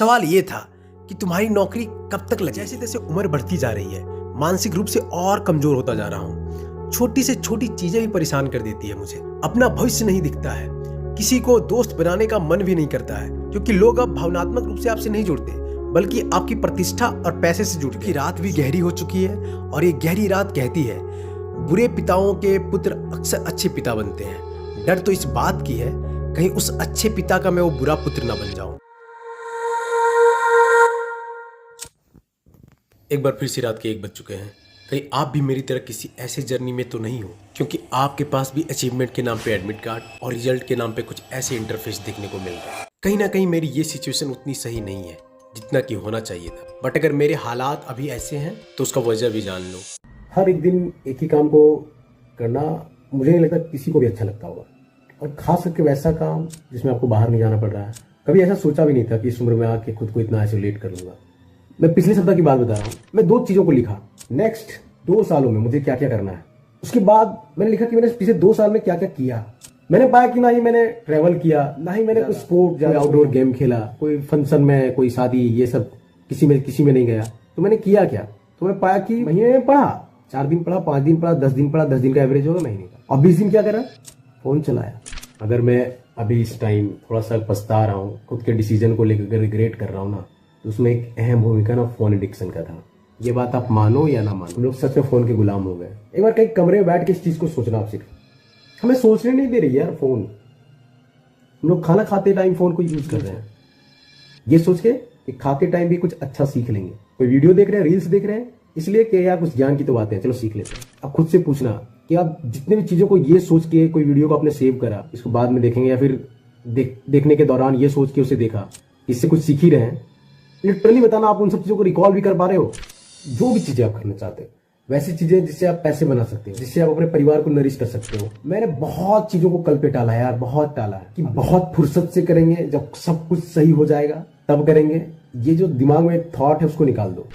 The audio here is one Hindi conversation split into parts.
सवाल ये था कि तुम्हारी नौकरी कब तक लगे। जैसे तैसे उम्र बढ़ती जा रही है, मानसिक रूप से और कमजोर होता जा रहा हूँ। छोटी से छोटी चीजें भी परेशान कर देती है मुझे। अपना भविष्य नहीं दिखता है, किसी को दोस्त बनाने का मन भी नहीं करता है, क्योंकि लोग अब भावनात्मक रूप से आपसे नहीं जुड़ते बल्कि आपकी प्रतिष्ठा और पैसे से जुड़ते हैं। रात भी गहरी हो चुकी है और ये गहरी रात कहती है, बुरे पिताओं के पुत्र अक्सर अच्छे पिता बनते हैं। डर तो इस बात की है, कहीं उस अच्छे पिता का मैं वो बुरा पुत्र ना बन जाऊं। एक बार फिर से रात के 1 बज चुके हैं। कहीं आप भी मेरी तरह किसी ऐसे जर्नी में तो नहीं हो, क्योंकि आपके पास भी अचीवमेंट के नाम पे एडमिट कार्ड और रिजल्ट के नाम पे कुछ ऐसे इंटरफेस देखने को मिल रहा है। कहीं ना कहीं मेरी ये सिचुएशन उतनी सही नहीं है जितना कि होना चाहिए था, बट अगर मेरे हालात अभी ऐसे हैं तो उसका वजह भी जान लो। हर एक दिन एक ही काम को करना मुझे नहीं लगता किसी को भी अच्छा लगता होगा, और खास करके वैसा काम जिसमें आपको बाहर नहीं जाना पड़ रहा है। कभी ऐसा सोचा भी नहीं था कि इस उम्र में आके खुद को इतना आइसोलेट कर लूंगा। मैं पिछले सप्ताह की बात बता रहा हूँ। मैं 2 चीजों को लिखा, नेक्स्ट 2 सालों में मुझे क्या क्या करना है। उसके बाद मैंने लिखा कि मैंने पिछले 2 साल में क्या क्या किया। मैंने पाया कि ना ही मैंने ट्रैवल किया, ना ही मैंने कोई स्पोर्ट या आउटडोर गेम खेला, कोई फंक्शन में, कोई शादी, ये सब किसी में नहीं गया। तो मैंने किया क्या, तो मैं पाया कि महीने में पढ़ा, 4 दिन पढ़ा, 5 दिन पढ़ा, 10 दिन पढ़ा, 10 दिन का एवरेज होगा महीने का। और 20 दिन क्या करा, फोन चलाया। अगर मैं अभी इस टाइम थोड़ा सा पछता रहा हूँ, खुद के डिसीजन को लेकर रिग्रेट कर रहा हूँ ना, तो उसमें एक अहम भूमिका ना फोन एडिक्शन का था। ये बात आप मानो या ना मानो, हम लोग सच में फोन के गुलाम हो गए। एक बार कहीं कमरे में बैठ के इस चीज को सोचना, आप सिर्फ हमें सोचने नहीं दे रही यार फोन। हम लोग खाना खाते टाइम फोन को यूज कर रहे हैं, ये सोच के कि खाते टाइम भी कुछ अच्छा सीख लेंगे। कोई वीडियो देख रहे हैं, रील्स देख रहे हैं, इसलिए कि यार कुछ ज्ञान की तो बातें हैं, चलो सीख लेते हैं। अब खुद से पूछना कि आप जितने भी चीजों को ये सोच के कोई वीडियो को आपने सेव करा, इसको बाद में देखेंगे, या फिर देखने के दौरान ये सोच के उसे देखा, इससे कुछ सीख ही रहे हैं। लिटरली बताना, आप उन सब चीजों को रिकॉल भी कर पा रहे हो, जो भी चीजें आप करना चाहते हो, वैसी चीजें जिससे आप पैसे बना सकते हो, जिससे आप अपने परिवार को नरिश कर सकते हो। मैंने बहुत चीजों को कल पे टाला यार, बहुत टाला है कि बहुत फुर्सत से करेंगे, जब सब कुछ सही हो जाएगा तब करेंगे। ये जो दिमाग में थॉट है उसको निकाल दो,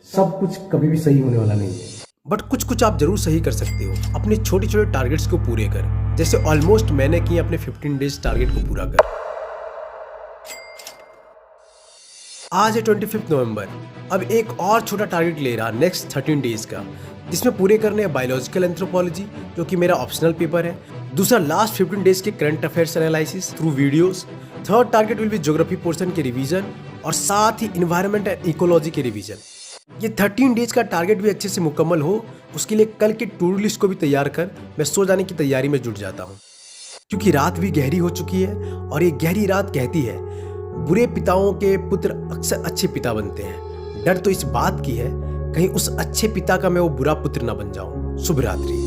सब कुछ कभी भी सही होने वाला नहीं है। बट कुछ आप जरूर सही कर सकते हो अपने छोटे छोटे टारगेट्स को पूरे कर, जैसे ऑलमोस्ट मैंने किए अपने 15 डेज टारगेट को पूरा कर। आज है 25 नवंबर। अब एक और छोटा टारगेट ले रहा नेक्स्ट 13 डेज का, जिसमें पूरे करने हैं बायोलॉजिकल एंथ्रोपोलॉजी, जो कि मेरा ऑप्शनल पेपर है। दूसरा लास्ट 15 डेज के current affairs analysis through videos. Third target will be geography portion के रिवीजन, और साथ ही इन्वायरमेंट एंड इकोलॉजी के रिवीजन। ये 13 डेज का टारगेट भी अच्छे से मुकम्मल हो, उसके लिए कल के टू डू लिस्ट को भी तैयार कर मैं सो जाने की तैयारी में जुट जाता हूँ, क्योंकि रात भी गहरी हो चुकी है और ये गहरी रात कहती है, बुरे पिताओं के पुत्र अक्सर अच्छे पिता बनते हैं। डर तो इस बात की है, कहीं उस अच्छे पिता का मैं वो बुरा पुत्र ना बन जाऊं। शुभ रात्रि।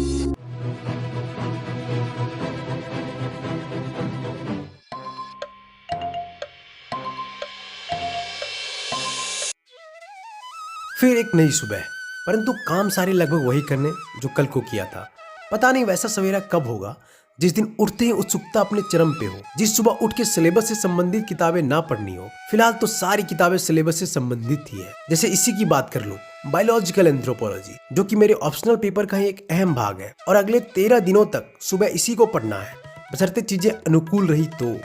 फिर एक नई सुबह, परंतु काम सारे लगभग वही करने जो कल को किया था। पता नहीं वैसा सवेरा कब होगा जिस दिन उठते ही उत्सुकता अपने चरम पे हो, जिस सुबह उठ के सिलेबस से संबंधित किताबें ना पढ़नी हो। फिलहाल तो सारी किताबें सिलेबस से संबंधित ही है। जैसे इसी की बात कर लो, बायोलॉजिकल एंथ्रोपोलॉजी, जो कि मेरे ऑप्शनल पेपर का ही एक अहम भाग है, और अगले 13 दिनों तक सुबह इसी को पढ़ना है, बशर्ते चीजें अनुकूल रही तो।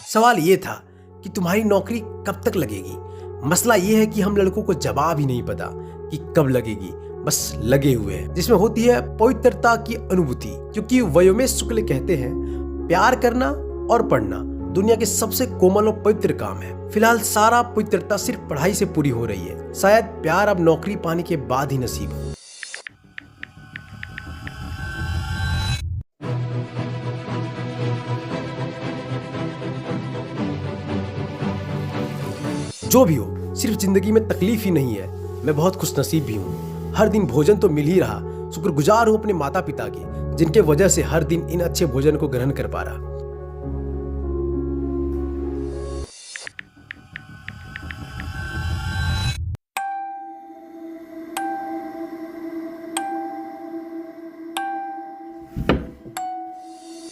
सवाल ये था कि तुम्हारी नौकरी कब तक लगेगी। मसला ये है कि हम लड़कों को जवाब ही नहीं पता कि कब लगेगी, बस लगे हुए हैं, जिसमें होती है पवित्रता की अनुभूति। क्योंकि वयोमेश शुक्ल कहते हैं, प्यार करना और पढ़ना दुनिया के सबसे कोमल और पवित्र काम है। फिलहाल सारा पवित्रता सिर्फ पढ़ाई से पूरी हो रही है, शायद प्यार अब नौकरी पाने के बाद ही नसीब हो। जो भी हो, सिर्फ जिंदगी में तकलीफ ही नहीं है, मैं बहुत खुशनसीब भी हूँ। हर दिन भोजन तो मिल ही रहा, शुक्रगुजार हूँ अपने माता पिता की, जिनके वजह से हर दिन इन अच्छे भोजन को ग्रहण कर पा रहा।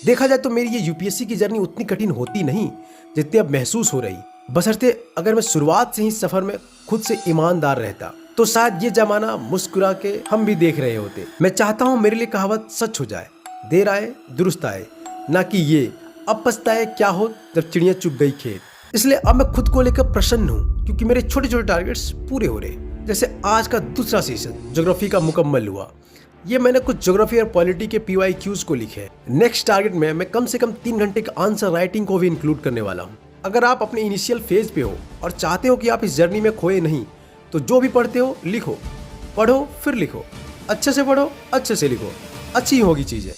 देखा जाए तो मेरी ये यूपीएससी की जर्नी उतनी कठिन होती नहीं जितनी अब महसूस हो रही, बशर्ते अगर मैं शुरुआत से ही सफर में खुद से ईमानदार रहता, तो शायद ये जमाना मुस्कुरा के हम भी देख रहे होते। मैं चाहता हूँ मेरे लिए कहावत सच हो जाए, देर आए दुरुस्त आए, ना कि ये अब पछताए क्या हो जब चिड़िया चुग गई खेत। इसलिए अब मैं खुद को लेकर प्रसन्न हूँ क्योंकि मेरे छोटे छोटे टारगेट्स पूरे हो रहे हैं। जैसे आज का दूसरा सेशन ज्योग्राफी का मुकम्मल हुआ। ये मैंने कुछ ज्योग्राफी और पॉलिटी के PYQs को लिखे हैं। नेक्स्ट टारगेट में मैं कम से कम 3 घंटे का आंसर राइटिंग को भी इंक्लूड करने वाला हूँ। अगर आप अपने इनिशियल फेज पे हो और चाहते हो कि आप इस जर्नी में खोए नहीं, तो जो भी पढ़ते हो लिखो, पढ़ो फिर लिखो, अच्छे से पढ़ो, अच्छे से लिखो, अच्छी होगी चीजें।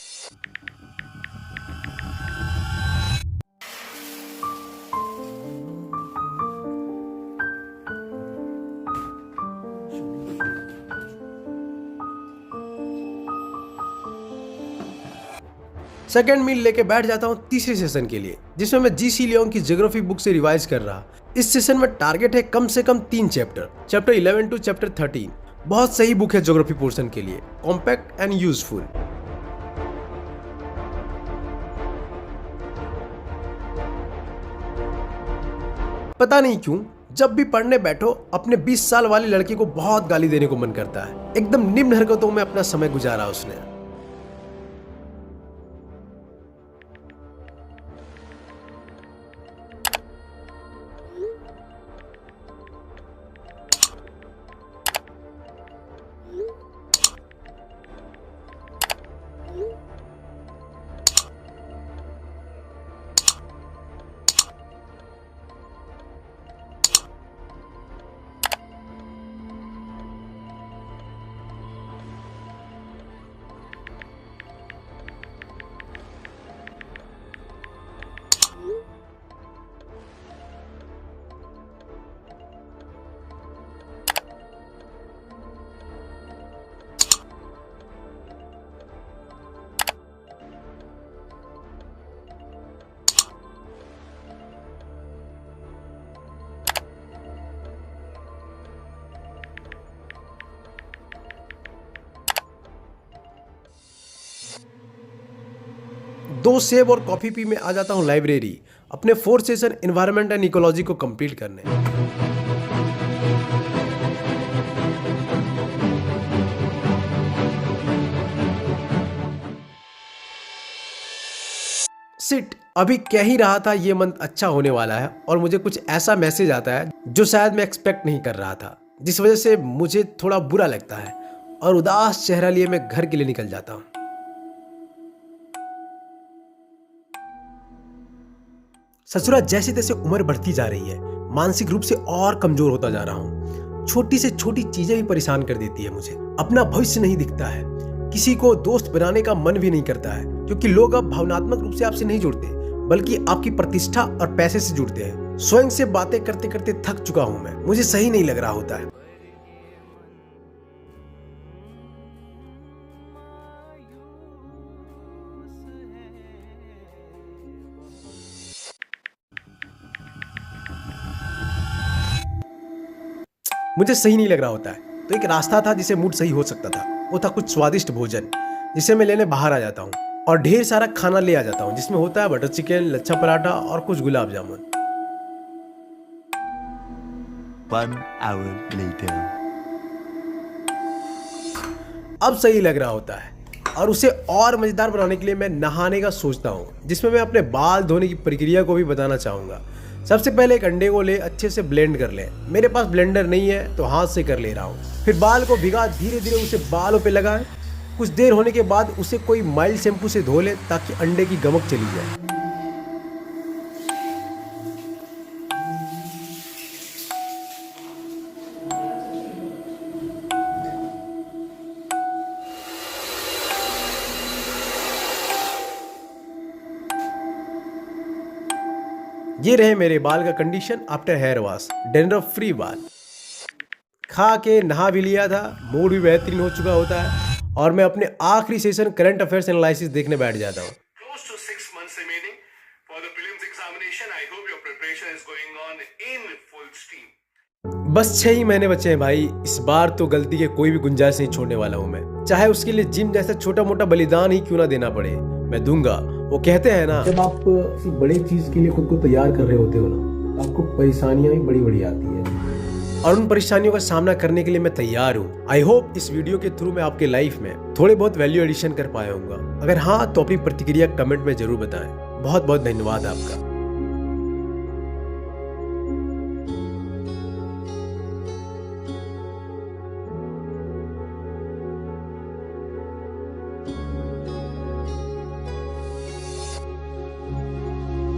सेकेंड मील लेके बैठ जाता हूँ तीसरे सेशन के लिए, जिसमें मैं GC लियोंग की ज्योग्राफी बुक से रिवाइज कर रहा। इस सेशन में टारगेट है कम से कम 3 चैप्टर 11 टू चैप्टर 13। बहुत सही बुक है ज्योग्राफी पोर्शन के लिए, कॉम्पैक्ट एंड यूजफुल। पता नहीं क्यों जब भी पढ़ने बैठो अपने 20 साल वाले लड़के को बहुत गाली देने को मन करता है। एकदम निम्न हरकतों में अपना समय गुजारा उसने। दो सेब और कॉफी पी में आ जाता हूँ लाइब्रेरी, अपने 4th session environment and ecology को कंप्लीट करने। सिट अभी कह ही रहा था ये मंथ अच्छा होने वाला है और मुझे कुछ ऐसा मैसेज आता है जो शायद मैं एक्सपेक्ट नहीं कर रहा था, जिस वजह से मुझे थोड़ा बुरा लगता है और उदास चेहरा लिए मैं घर के लिए निकल जाता हूँ। ससुरा जैसे तैसे उम्र बढ़ती जा रही है, मानसिक रूप से और कमजोर होता जा रहा हूँ। छोटी से छोटी चीजें भी परेशान कर देती है मुझे। अपना भविष्य नहीं दिखता है, किसी को दोस्त बनाने का मन भी नहीं करता है, क्योंकि लोग अब भावनात्मक रूप से आपसे नहीं जुड़ते बल्कि आपकी प्रतिष्ठा और पैसे से जुड़ते हैं। स्वयं से बातें करते करते थक चुका हूं मैं, मुझे सही नहीं लग रहा होता है। मुझे सही नहीं लग रहा होता है, तो एक रास्ता था जिसे मूड सही हो सकता था। वो था कुछ स्वादिष्ट भोजन जिसे मैं लेने बाहर आ जाता हूँ और ढेर सारा खाना ले आ जाता हूँ, जिसमें होता है बटर चिकन, लच्छा पराठा और कुछ गुलाब जामुन। 1 hour later. अब सही लग रहा होता है और उसे और मजेदार बनाने के लिए मैं नहाने का सोचता हूँ, जिसमें मैं अपने बाल धोने की प्रक्रिया को भी बताना चाहूँगा। सबसे पहले एक अंडे को ले अच्छे से ब्लेंड कर ले। मेरे पास ब्लेंडर नहीं है तो हाथ से कर ले रहा हूँ। फिर बाल को भिगा धीरे धीरे उसे बालों पे लगाए। कुछ देर होने के बाद उसे कोई माइल्ड शैम्पू से धो ले ताकि अंडे की गमक चली जाए। ये रहे मेरे बाल का condition after hair wash, dandruff free बाल। खा के नहा भी लिया था, मूड भी बेहतरीन हो चुका होता है और मैं अपने आखिरी सेशन करंट अफेयर्स एनालिसिस देखने बैठ जाता हूँ। Close to 6 months remaining for the prelims examination. I hope your preparation is going on in full steam. बस 6 ही महीने बचे हैं भाई। इस बार तो गलती के कोई भी गुंजाइश नहीं छोड़ने वाला हूँ मैं, चाहे उसके लिए जिम जैसा छोटा मोटा बलिदान ही क्यों ना देना पड़े, मैं दूंगा। वो कहते हैं ना, जब आप किसी बड़े चीज के लिए खुद को तैयार कर रहे होते हो ना, तो आपको परेशानियां भी बड़ी बड़ी आती है और उन परेशानियों का सामना करने के लिए मैं तैयार हूँ। आई होप इस वीडियो के थ्रू मैं आपके लाइफ में थोड़े बहुत वैल्यू एडिशन कर पाया हूँ। अगर हाँ तो अपनी प्रतिक्रिया कमेंट में जरूर बताएं। बहुत बहुत धन्यवाद आपका।